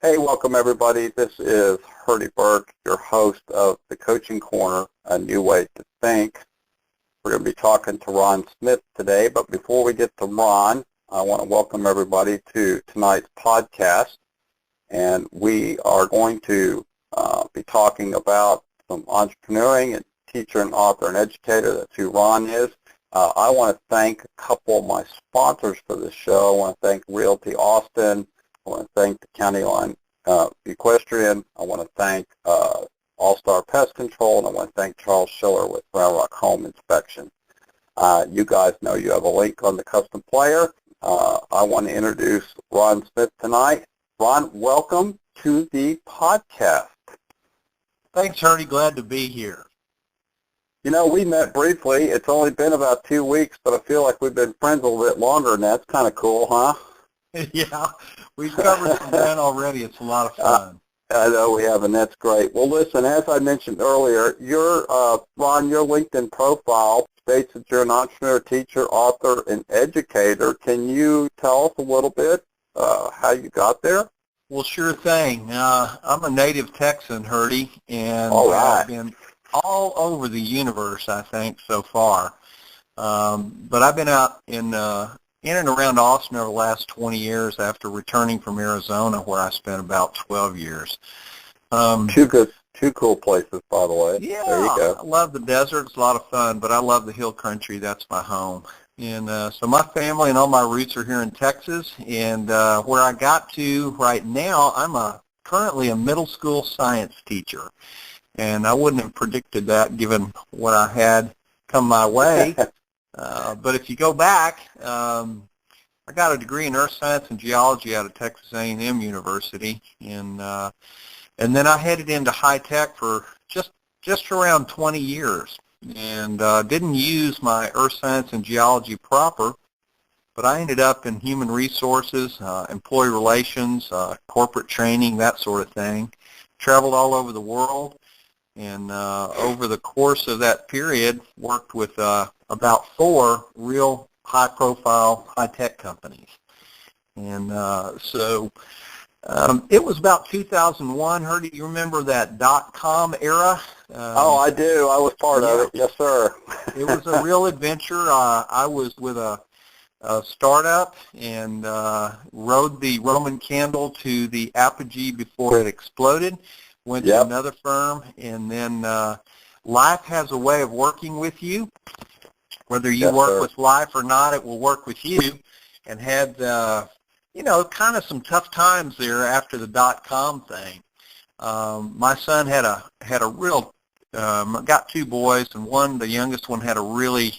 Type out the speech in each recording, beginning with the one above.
Hey, welcome everybody. This is Herdy Burke, your host of the Coaching Corner, A New Way to Think. We're going to be talking to Ron Smith today, but before we get to Ron, I want to welcome everybody to tonight's podcast. And we are going to be talking about some entrepreneuring and teacher and author and educator. That's who Ron is. I want to thank a couple of my sponsors for this show. I want to thank Realty Austin. I want to thank the County Line Equestrian. I want to thank All-Star Pest Control, and I want to thank Charles Schiller with Round Rock Home Inspection. You guys know you have a link on the custom player. I want to introduce Ron Smith tonight. Ron, welcome to the podcast. Thanks, Herdy. Glad to be here. You know, we met briefly. It's only been about 2 weeks, but I feel like we've been friends a little bit longer, and that's kind of cool, huh? Yeah, we've covered some ground already. It's a lot of fun. I know we have, and that's great. Well, listen, as I mentioned earlier, Ron, your LinkedIn profile states that you're an entrepreneur, teacher, author, and educator. Can you tell us a little bit how you got there? Well, sure thing. I'm a native Texan, Herdy, and I've been all over the universe, I think, so far. But I've been out in and around Austin over the last 20 years after returning from Arizona, where I spent about 12 years. Two cool places, by the way. Yeah, there you go. I love the desert. It's a lot of fun, but I love the hill country. That's my home. And so my family and all my roots are here in Texas. And where I got to right now, I'm currently a middle school science teacher. And I wouldn't have predicted that given what I had come my way. But if you go back, I got a degree in earth science and geology out of Texas A&M University, and then I headed into high tech for just around 20 years, and didn't use my earth science and geology proper, but I ended up in human resources, employee relations, corporate training, that sort of thing. Traveled all over the world. And over the course of that period, worked with about 4 real high-profile, high-tech companies. And so it was about 2001. Herdy, do you remember that dot-com era? I do. I was part of it. Yes, sir. It was a real adventure. I was with a startup and rode the Roman candle to the apogee before it exploded. Went to another firm, and then life has a way of working with you. Whether you work with life or not, it will work with you. And had, kind of some tough times there after the dot-com thing. My son had a real, got 2 boys, and the youngest one had a really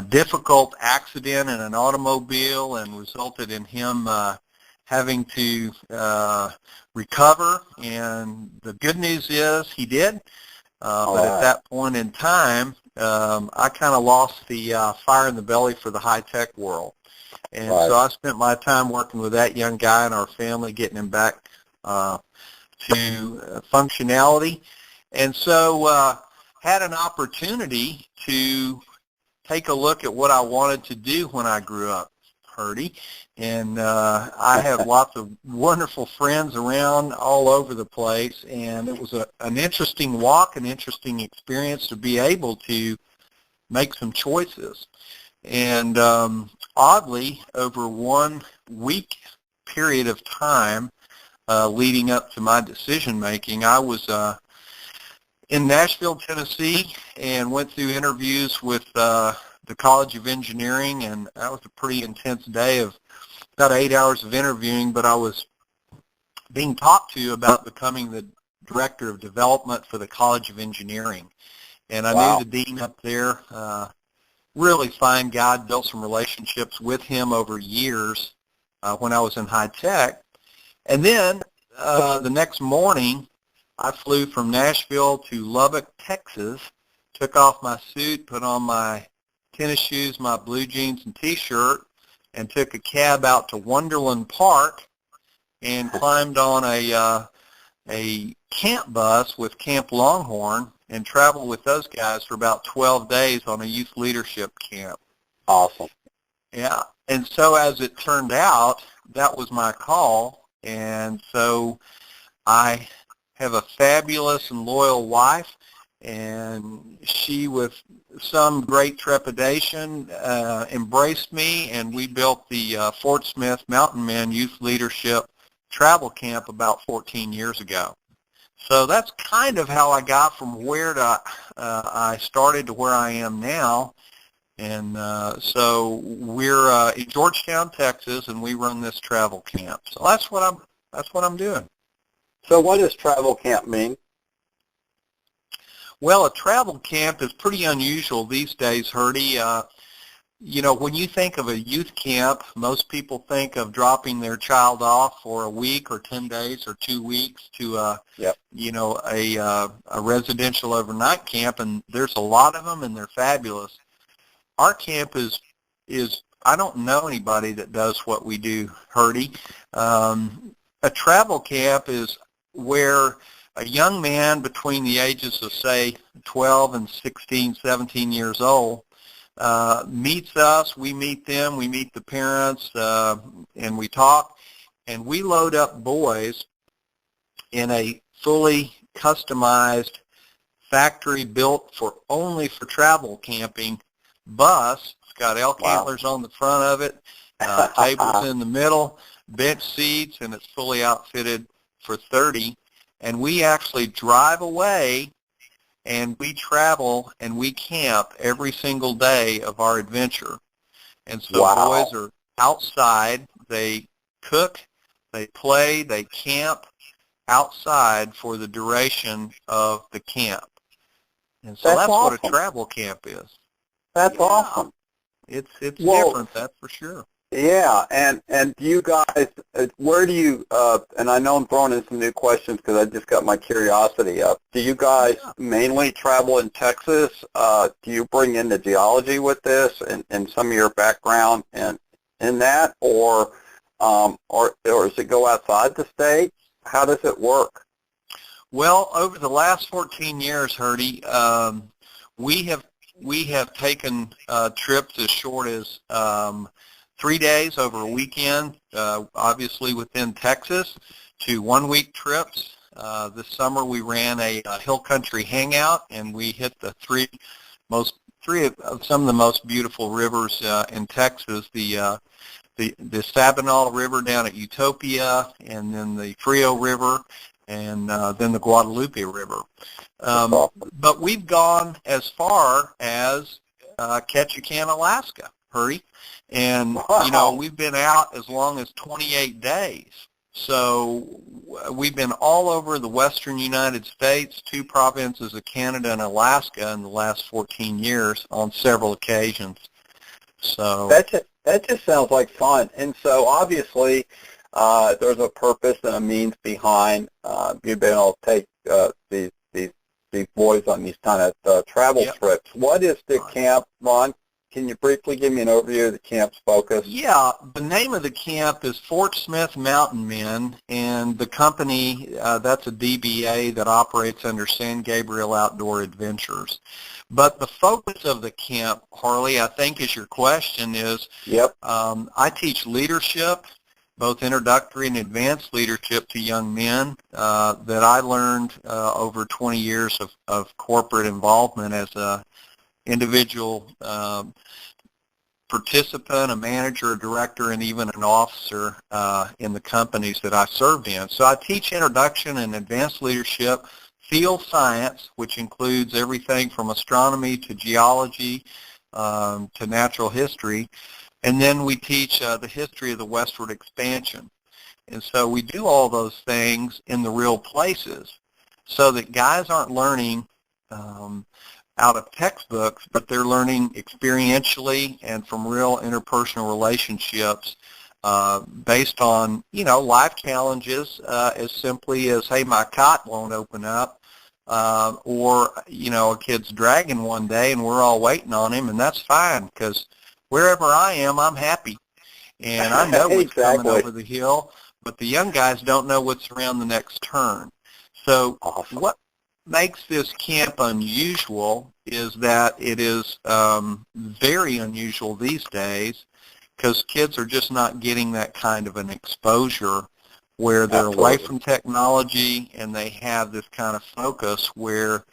difficult accident in an automobile and resulted in him having to recover, and the good news is he did. But at that point in time, I kind of lost the fire in the belly for the high-tech world. And so I spent my time working with that young guy and our family, getting him back to functionality. And so had an opportunity to take a look at what I wanted to do when I grew up, Herdy. And I have lots of wonderful friends around all over the place, and it was an interesting walk, an interesting experience to be able to make some choices. And oddly, over 1 week period of time leading up to my decision-making, I was in Nashville, Tennessee, and went through interviews with the College of Engineering, and that was a pretty intense day of about 8 hours of interviewing, but I was being talked to about becoming the Director of Development for the College of Engineering. And I knew the dean up there, really fine guy, built some relationships with him over years when I was in high tech. And then the next morning, I flew from Nashville to Lubbock, Texas, took off my suit, put on my tennis shoes, my blue jeans and T-shirt, and took a cab out to Wonderland Park and climbed on a camp bus with Camp Longhorn and traveled with those guys for about 12 days on a youth leadership camp. Awesome. Yeah. And so as it turned out, that was my call, And so I have a fabulous and loyal wife, and she, with some great trepidation, embraced me, and we built the Fort Smith Mountain Men Youth Leadership Travel Camp about 14 years ago. So that's kind of how I got from where I started to where I am now. And so we're in Georgetown, Texas, and we run this travel camp. So that's what I'm doing. So what does travel camp mean? Well, a travel camp is pretty unusual these days, Herdy. You know, when you think of a youth camp, most people think of dropping their child off for a week or 10 days or 2 weeks to you know, a residential overnight camp, and there's a lot of them, and they're fabulous. Our camp is I don't know anybody that does what we do, Herdy. A travel camp is where a young man between the ages of, say, 12 and 16, 17 years old meets us, we meet them, we meet the parents, and we talk, and we load up boys in a fully customized, factory-built only for travel camping bus. It's got elk antlers on the front of it, tables in the middle, bench seats, and it's fully outfitted for 30. And we actually drive away, and we travel, and we camp every single day of our adventure. And so boys are outside. They cook, they play, they camp outside for the duration of the camp. And so that's awesome. what a travel camp is. That's awesome. It's different, that's for sure. Yeah, and you guys, where do you, and I know I'm throwing in some new questions because I just got my curiosity up. Do you guys mainly travel in Texas? Do you bring in the geology with this and some of your background in that, or does it go outside the state? How does it work? Well, over the last 14 years, Herdy, we have taken trips as short as 3 days over a weekend, obviously within Texas, to 1-week trips. This summer we ran a hill country hangout, and we hit the three of some of the most beautiful rivers in Texas. The Sabinal River down at Utopia, and then the Frio River, and then the Guadalupe River. But we've gone as far as Ketchikan, Alaska, Herdy. And, you know, we've been out as long as 28 days. So we've been all over the western United States, 2 provinces of Canada and Alaska in the last 14 years on several occasions. So that just sounds like fun. And so obviously there's a purpose and a means behind you being able to take these boys on these kind of travel trips. What is the camp, Ron? Can you briefly give me an overview of the camp's focus? Yeah, the name of the camp is Fort Smith Mountain Men, and the company, that's a DBA that operates under San Gabriel Outdoor Adventures. But the focus of the camp, Harley, I think is your question, is I teach leadership, both introductory and advanced leadership to young men that I learned over 20 years of corporate involvement as a individual participant, a manager, a director, and even an officer in the companies that I served in. So I teach introduction and advanced leadership, field science, which includes everything from astronomy to geology to natural history, and then we teach the history of the westward expansion. And so we do all those things in the real places so that guys aren't learning out of textbooks, but they're learning experientially and from real interpersonal relationships based on, you know, life challenges as simply as, hey, my cot won't open up, or, you know, a kid's dragging one day and we're all waiting on him, and that's fine because wherever I am, I'm happy. And I know what's coming over the hill, but the young guys don't know what's around the next turn. So what makes this camp unusual is that it is very unusual these days because kids are just not getting that kind of an exposure where they're Absolutely. away from technology and they have this kind of focus where,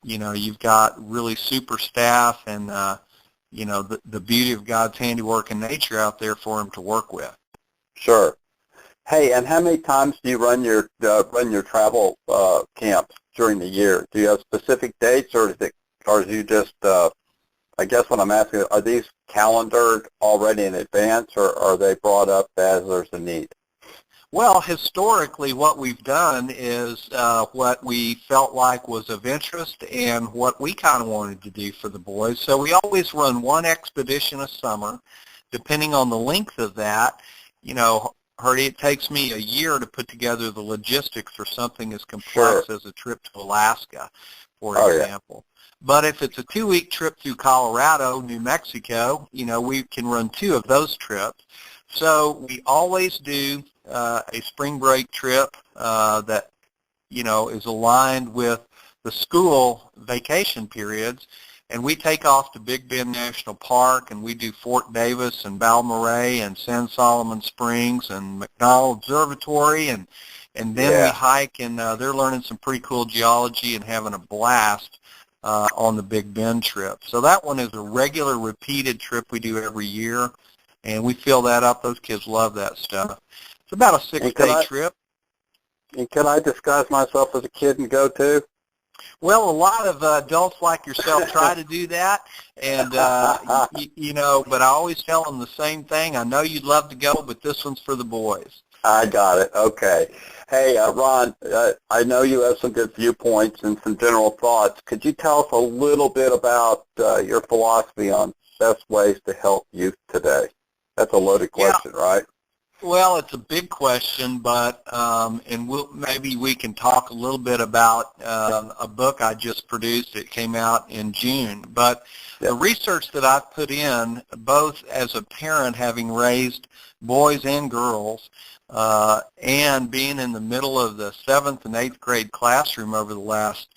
you've got really super staff and, the beauty of God's handiwork and nature out there for them to work with. Sure. Hey, and how many times do you run your travel camps during the year? Do you have specific dates, or is you just? I guess what I'm asking, are these calendared already in advance, or are they brought up as there's a need? Well, historically, what we've done is what we felt like was of interest and what we kind of wanted to do for the boys. So we always run one expedition a summer, depending on the length of that. Herdy, it takes me a year to put together the logistics for something as complex as a trip to Alaska, for example. Yeah. But if it's a 2-week trip through Colorado, New Mexico, we can run 2 of those trips. So we always do a spring break trip that, is aligned with the school vacation periods. And we take off to Big Bend National Park, and we do Fort Davis and Balmorhea and San Solomon Springs and McDonald Observatory, and then we hike, and they're learning some pretty cool geology and having a blast on the Big Bend trip. So that one is a regular, repeated trip we do every year, and we fill that up. Those kids love that stuff. It's about a 6-day trip. And can I disguise myself as a kid and go too? Well, a lot of adults like yourself try to do that, and but I always tell them the same thing. I know you'd love to go, but this one's for the boys. I got it. Okay. Hey, Ron, I know you have some good viewpoints and some general thoughts. Could you tell us a little bit about your philosophy on best ways to help youth today? That's a loaded question, right? Well, it's a big question, but maybe we can talk a little bit about a book I just produced. It came out in June. But the research that I've put in, both as a parent having raised boys and girls, and being in the middle of the 7th and 8th grade classroom over the last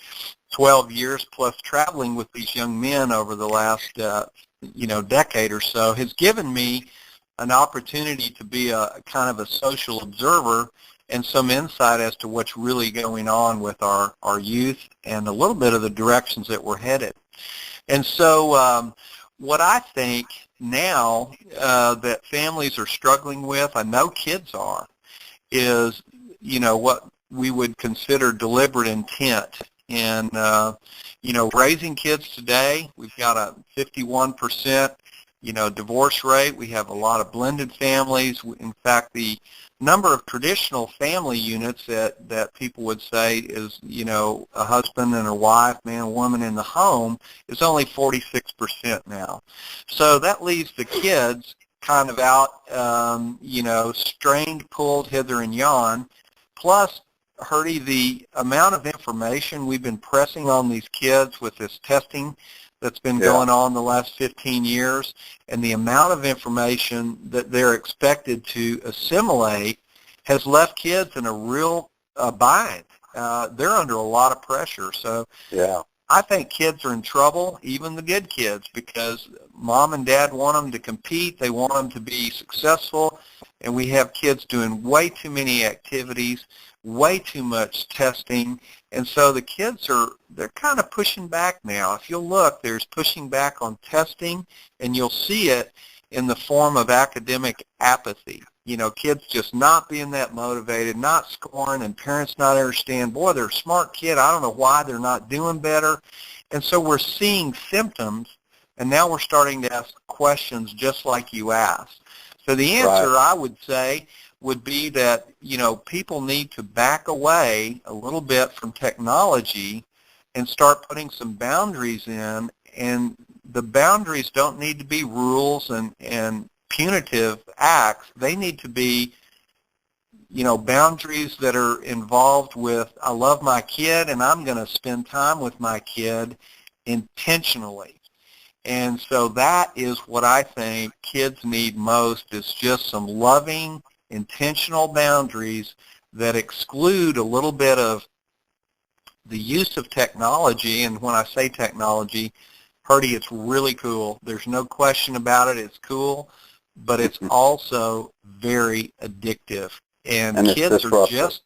12 years, plus traveling with these young men over the last decade or so, has given me an opportunity to be a kind of a social observer and some insight as to what's really going on with our youth and a little bit of the directions that we're headed. And so what I think now that families are struggling with, I know kids are, is, what we would consider deliberate intent. And, raising kids today, we've got a 51% divorce rate. We have a lot of blended families. In fact, the number of traditional family units that people would say is, a husband and a wife, man and woman in the home, is only 46% now. So that leaves the kids kind of out, strained, pulled hither and yon. Plus, Herdy, the amount of information we've been pressing on these kids with this testing that's been going on the last 15 years, and the amount of information that they're expected to assimilate has left kids in a real bind. They're under a lot of pressure. So I think kids are in trouble, even the good kids, because mom and dad want them to compete. They want them to be successful, and we have kids doing way too many activities, way too much testing. And so the kids they're kind of pushing back now. If you'll look, there's pushing back on testing, and you'll see it in the form of academic apathy. Kids just not being that motivated, not scoring, and parents not understand, boy, they're a smart kid. I don't know why they're not doing better. And so we're seeing symptoms, and now we're starting to ask questions just like you asked. So the answer, I would say, would be that, people need to back away a little bit from technology and start putting some boundaries in, and the boundaries don't need to be rules and punitive acts. They need to be, boundaries that are involved with, I love my kid and I'm going to spend time with my kid intentionally. And so that is what I think kids need most, is just some loving, intentional boundaries that exclude a little bit of the use of technology. And when I say technology, Herdy, it's really cool. There's no question about it. It's cool, but it's also very addictive. And And it's kids are disruptive.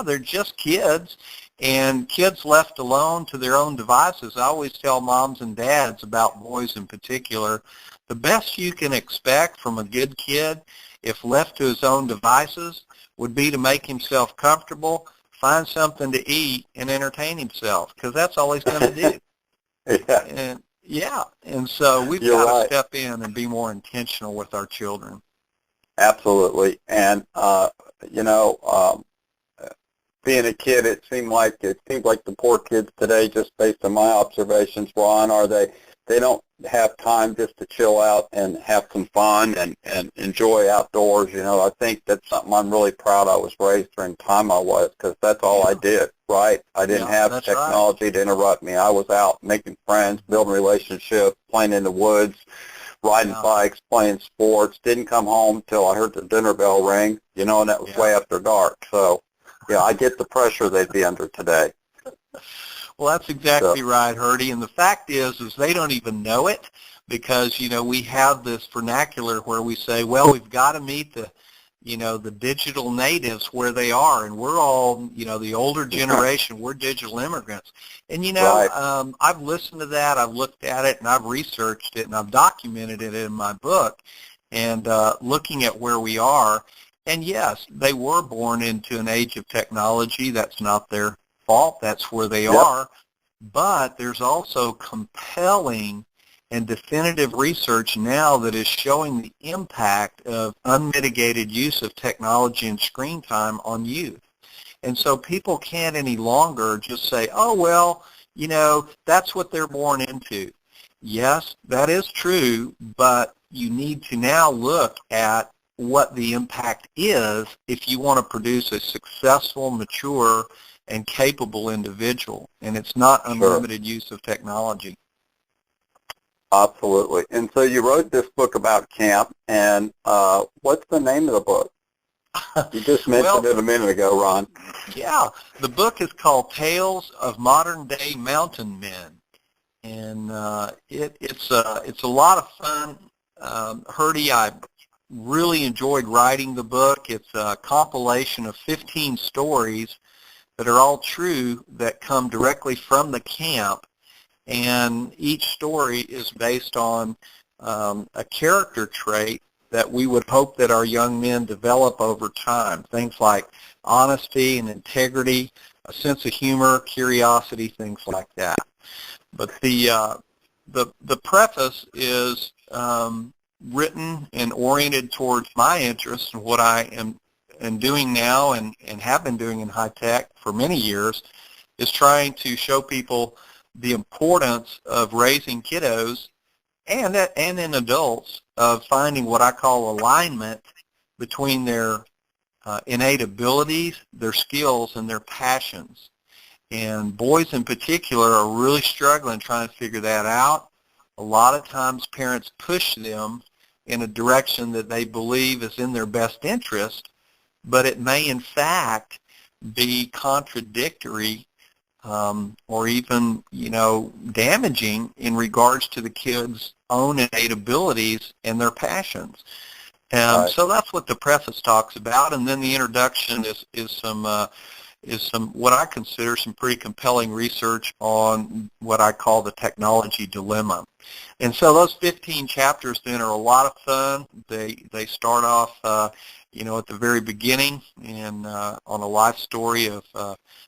they're just kids. And kids left alone to their own devices. I always tell moms and dads about boys in particular, the best you can expect from a good kid, if left to his own devices, would be to make himself comfortable, find something to eat, and entertain himself, because that's all he's going to do. Yeah, And so we've you're got to right. step in and be more intentional with our children. Absolutely. And, you know, being a kid, it seems like the poor kids today, just based on my observations, Ron, they don't have time just to chill out and have some fun and enjoy outdoors. You know, I think that's something I'm really proud I was raised during the time I was, because that's all I did, right? I didn't have That's right. technology to interrupt me. I was out making friends, building relationships, playing in the woods, riding bikes, playing sports. Didn't come home till I heard the dinner bell ring, you know, and that was way after dark. So, yeah, I get the pressure they'd be under today. Well, that's exactly right, Herdy. And the fact is they don't even know it, because, you know, we have this vernacular where we say, well, we've got to meet the digital natives where they are. And we're all, you know, the older generation, we're digital immigrants. And, you know, I've listened to that, I've looked at it, and I've researched it, and I've documented it in my book, and looking at where we are. And yes, they were born into an age of technology. That's not their fault. That's where they are. But there's also compelling and definitive research now that is showing the impact of unmitigated use of technology and screen time on youth. And so people can't any longer just say, oh, well, you know, that's what they're born into. Yes, that is true, but you need to now look at what the impact is if you want to produce a successful, mature, and capable individual. And it's not unlimited use of technology. Absolutely. And so you wrote this book about camp, and what's the name of the book? You just mentioned it a minute ago, Ron. Yeah, the book is called Tales of Modern Day Mountain Men, and it's a lot of fun. Herdy, I really enjoyed writing the book. It's a compilation of 15 stories that are all true, that come directly from the camp, and each story is based on a character trait that we would hope that our young men develop over time. Things like honesty and integrity, a sense of humor, curiosity, things like that. But the preface is written and oriented towards my interests and what I am doing now and have been doing in high tech for many years, is trying to show people the importance of raising kiddos and in adults, of finding what I call alignment between their innate abilities, their skills, and their passions. And boys in particular are really struggling trying to figure that out. A lot of times parents push them in a direction that they believe is in their best interest, but it may in fact be contradictory or even, you know, damaging in regards to the kids' own innate abilities and their passions. So that's what the preface talks about, and then the introduction is some what I consider some pretty compelling research on what I call the technology dilemma. And so those 15 chapters then are a lot of fun. They start off you know, at the very beginning, and on a life story of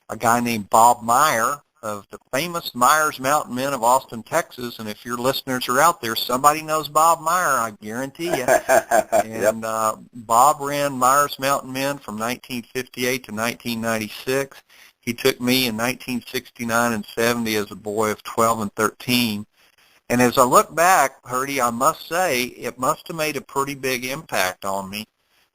a guy named Bob Meyer of the famous Myers Mountain Men of Austin, Texas. And if your listeners are out there, somebody knows Bob Meyer, I guarantee you. And Bob ran Myers Mountain Men from 1958 to 1996. He took me in 1969 and 70 as a boy of 12 and 13. And as I look back, Herdy, I must say it must have made a pretty big impact on me,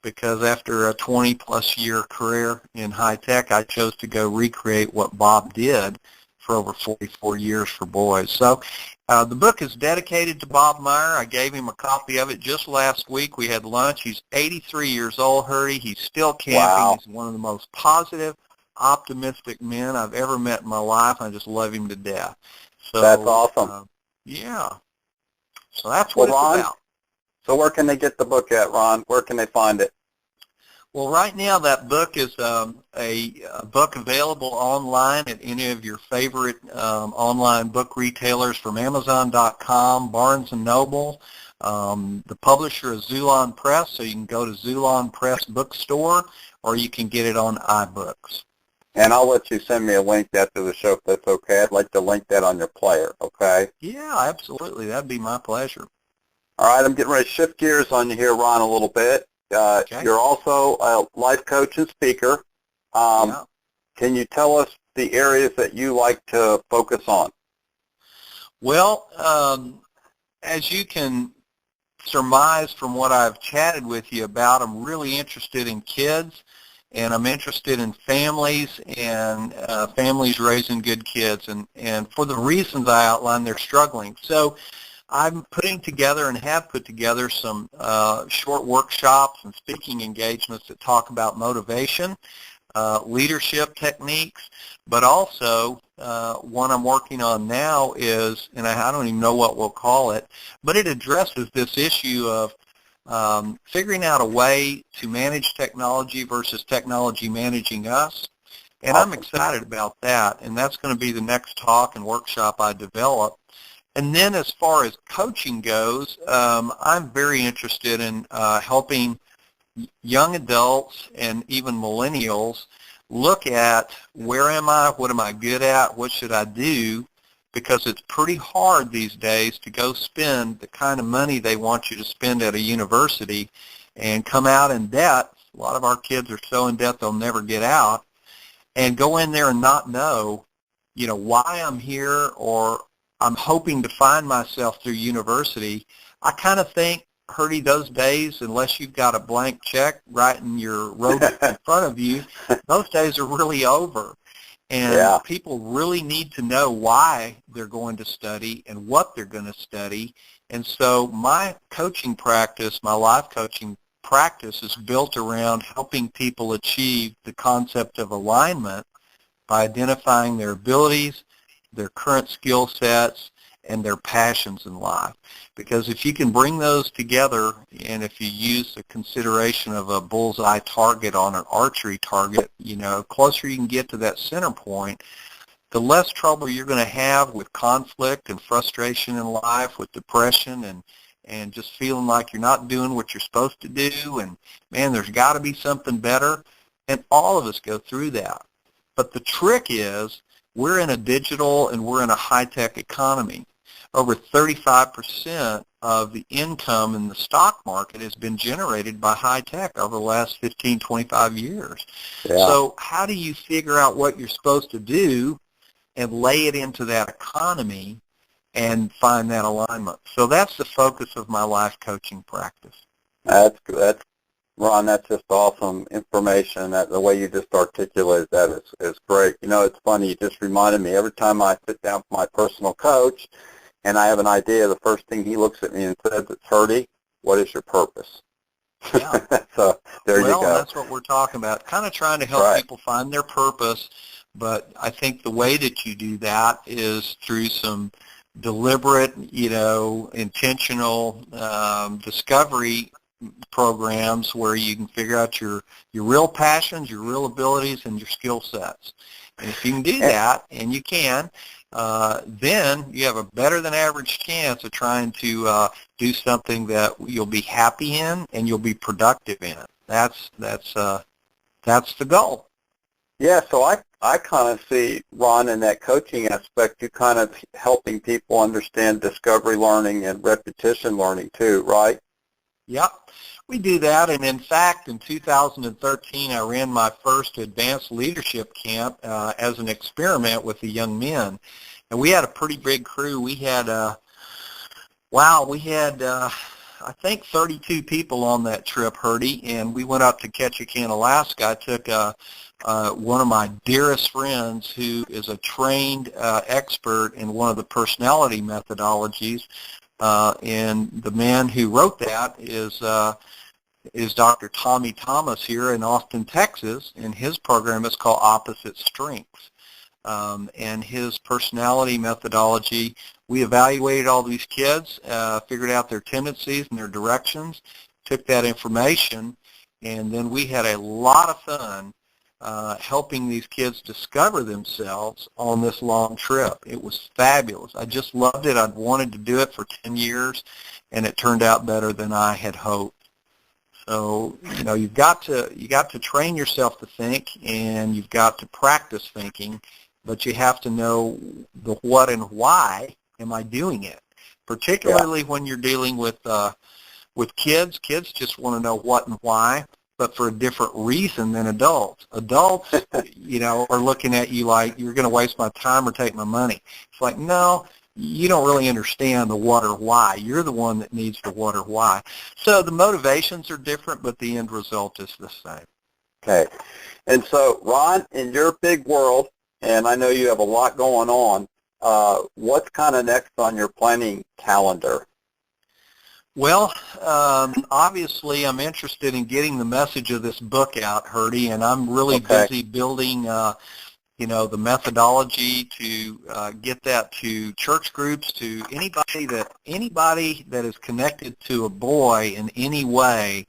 because after a 20-plus year career in high tech, I chose to go recreate what Bob did for over 44 years for boys. So the book is dedicated to Bob Meyer. I gave him a copy of it just last week. We had lunch. He's 83 years old, Herdy. He's still camping. Wow. He's one of the most positive, optimistic men I've ever met in my life. I just love him to death. So that's awesome. Yeah. So that's what it's about. So where can they get the book at, Ron? Where can they find it? Well, right now that book is a book available online at any of your favorite online book retailers, from Amazon.com, Barnes & Noble. The publisher is Xulon Press, so you can go to Xulon Press Bookstore, or you can get it on iBooks. And I'll let you send me a link after the show if that's okay. I'd like to link that on your player, okay? Yeah, absolutely. That'd be my pleasure. All right, I'm getting ready to shift gears on you here, Ron, a little bit. Okay. You're also a life coach and speaker. Yeah. Can you tell us the areas that you like to focus on? Well, as you can surmise from what I've chatted with you about, I'm really interested in kids, and I'm interested in families and families raising good kids. And for the reasons I outlined, they're struggling. So I'm putting together and have put together some short workshops and speaking engagements that talk about motivation, leadership techniques, but also one I'm working on now is, and I don't even know what we'll call it, but it addresses this issue of figuring out a way to manage technology versus technology managing us. And I'm excited about that, and that's going to be the next talk and workshop I develop. And then as far as coaching goes, I'm very interested in helping young adults and even millennials look at where am I, what am I good at, what should I do, because it's pretty hard these days to go spend the kind of money they want you to spend at a university and come out in debt. A lot of our kids are so in debt they'll never get out, and go in there and not know, why I'm here, or I'm hoping to find myself through university. I kind of think, Herdy, those days, unless you've got a blank check writing your road in front of you, those days are really over. And people really need to know why they're going to study and what they're going to study. And so my coaching practice, my life coaching practice, is built around helping people achieve the concept of alignment by identifying their abilities, their current skill sets, and their passions in life. Because if you can bring those together, and if you use the consideration of a bullseye target on an archery target, the closer you can get to that center point, the less trouble you're going to have with conflict and frustration in life, with depression and just feeling like you're not doing what you're supposed to do, and man, there's got to be something better. And all of us go through that. But the trick is, we're in a digital and we're in a high-tech economy. Over 35% of the income in the stock market has been generated by high-tech over the last 15, 25 years. Yeah. So how do you figure out what you're supposed to do and lay it into that economy and find that alignment? So that's the focus of my life coaching practice. That's Ron, that's just awesome information. That the way you just articulated that is great. It's funny. You just reminded me, every time I sit down with my personal coach and I have an idea, the first thing he looks at me and says, "It's Herdy, what is your purpose?" Yeah. So there you go. Well, that's what we're talking about, kind of trying to help people find their purpose. But I think the way that you do that is through some deliberate, intentional discovery programs where you can figure out your real passions, your real abilities, and your skill sets. And if you can do that, and you can, then you have a better than average chance of trying to do something that you'll be happy in and you'll be productive in. That's the goal. Yeah, so I kind of see, Ron, in that coaching aspect, you kind of helping people understand discovery learning and repetition learning too, right? Yep, we do that. And in fact, in 2013, I ran my first advanced leadership camp as an experiment with the young men. And we had a pretty big crew. We had, I think 32 people on that trip, Herdy, and we went up to Ketchikan, Alaska. I took one of my dearest friends who is a trained expert in one of the personality methodologies, and the man who wrote that is Dr. Tommy Thomas here in Austin, Texas, and his program is called Opposite Strengths. And his personality methodology, we evaluated all these kids, figured out their tendencies and their directions, took that information, and then we had a lot of fun helping these kids discover themselves on this long trip. It was fabulous. I just loved it. I'd wanted to do it for 10 years, and it turned out better than I had hoped. So, you've got to train yourself to think, and you've got to practice thinking, but you have to know the what and why am I doing it, particularly when you're dealing with kids. Kids just want to know what and why, but for a different reason than adults. Adults, are looking at you like you're going to waste my time or take my money. It's like, no, you don't really understand the what or why. You're the one that needs the what or why. So the motivations are different, but the end result is the same. Okay. And so, Ron, in your big world, and I know you have a lot going on, what's kind of next on your planning calendar? Well, obviously I'm interested in getting the message of this book out, Herdy, and I'm really busy building, the methodology to get that to church groups, to anybody that is connected to a boy in any way,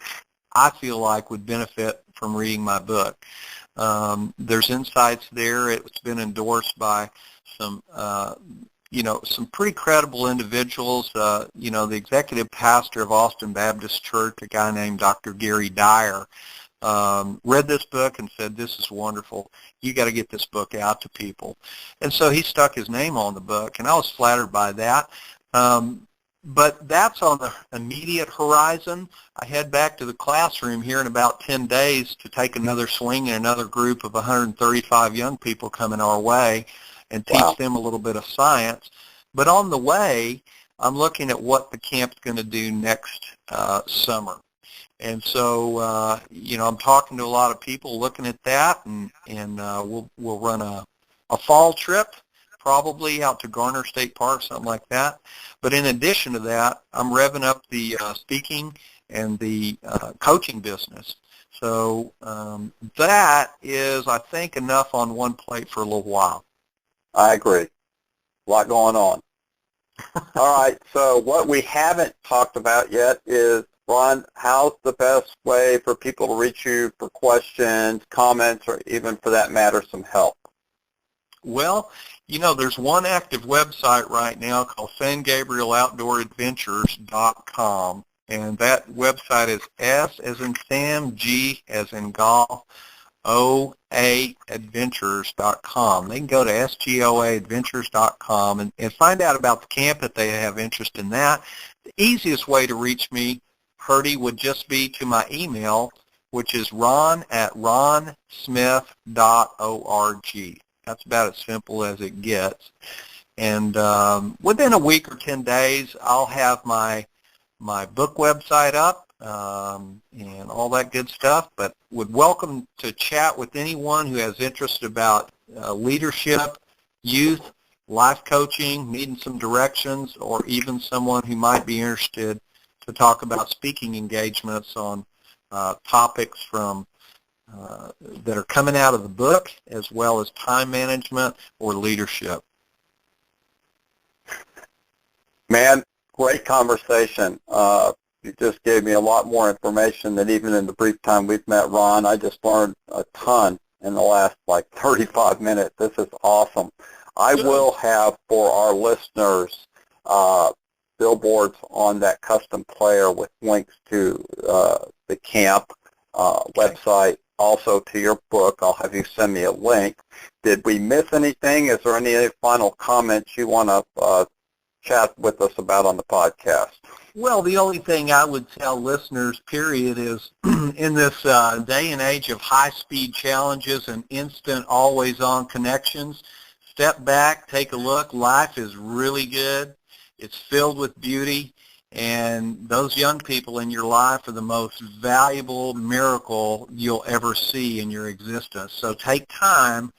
I feel like would benefit from reading my book. There's insights there. It's been endorsed by some pretty credible individuals. The executive pastor of Austin Baptist Church, a guy named Dr. Gary Dyer, read this book and said, "This is wonderful. You got to get this book out to people." And so he stuck his name on the book, and I was flattered by that. But that's on the immediate horizon. I head back to the classroom here in about 10 days to take another swing in another group of 135 young people coming our way and teach them a little bit of science. But on the way, I'm looking at what the camp's going to do next summer. And so, I'm talking to a lot of people looking at that, and we'll run a fall trip, probably out to Garner State Park, something like that. But in addition to that, I'm revving up the speaking and the coaching business. So that is, I think, enough on one plate for a little while. I agree. A lot going on. All right, so what we haven't talked about yet is, Ron, how's the best way for people to reach you for questions, comments, or even, for that matter, some help? Well, there's one active website right now called SanGabrielOutdoorAdventures.com, and that website is S as in Sam, G as in golf, OAadventures.com. They can go to SGOAadventures.com and find out about the camp if they have interest in that. The easiest way to reach me, Herdy, would just be to my email, which is ron@ronsmith.org. That's about as simple as it gets. And within a week or 10 days, I'll have my book website up and all that good stuff, but would welcome to chat with anyone who has interest about leadership, youth, life coaching, needing some directions, or even someone who might be interested to talk about speaking engagements on topics from that are coming out of the book, as well as time management or leadership. Man, great conversation. You just gave me a lot more information than even in the brief time we've met, Ron. I just learned a ton in the last 35 minutes. This is awesome. I will have for our listeners billboards on that custom player with links to the camp website, also to your book. I'll have you send me a link. Did we miss anything? Is there any final comments you want to chat with us about on the podcast? Well, the only thing I would tell listeners, period, is in this day and age of high-speed challenges and instant, always-on connections, step back, take a look. Life is really good. It's filled with beauty, and those young people in your life are the most valuable miracle you'll ever see in your existence. So take time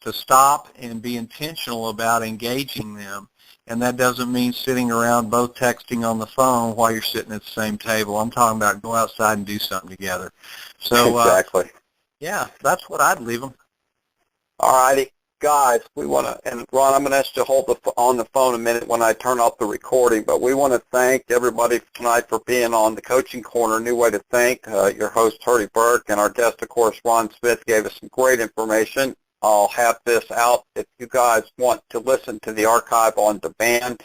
to stop and be intentional about engaging them. And that doesn't mean sitting around both texting on the phone while you're sitting at the same table. I'm talking about go outside and do something together. So exactly. Yeah, that's what I'd leave them. All righty. guys, we want to, and Ron, I'm going to ask you to hold on the phone a minute when I turn off the recording, but we want to thank everybody tonight for being on the Coaching Corner, New Way to Think. Your host, Hurdy Burke, and our guest, of course, Ron Smith, gave us some great information. I'll have this out. If you guys want to listen to the archive on demand,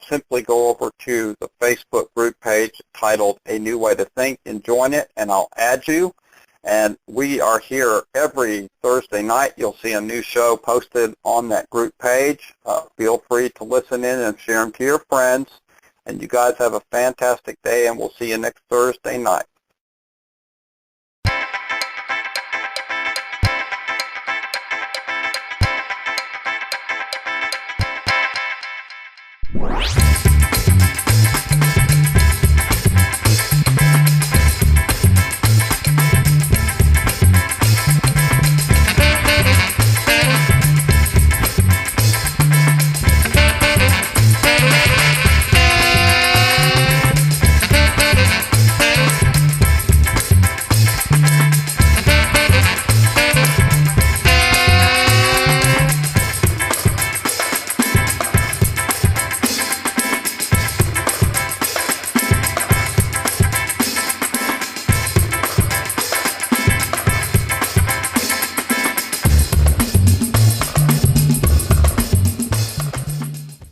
simply go over to the Facebook group page titled A New Way to Think and join it, and I'll add you. And we are here every Thursday night. You'll see a new show posted on that group page. Feel free to listen in and share them to your friends. And you guys have a fantastic day, and we'll see you next Thursday night.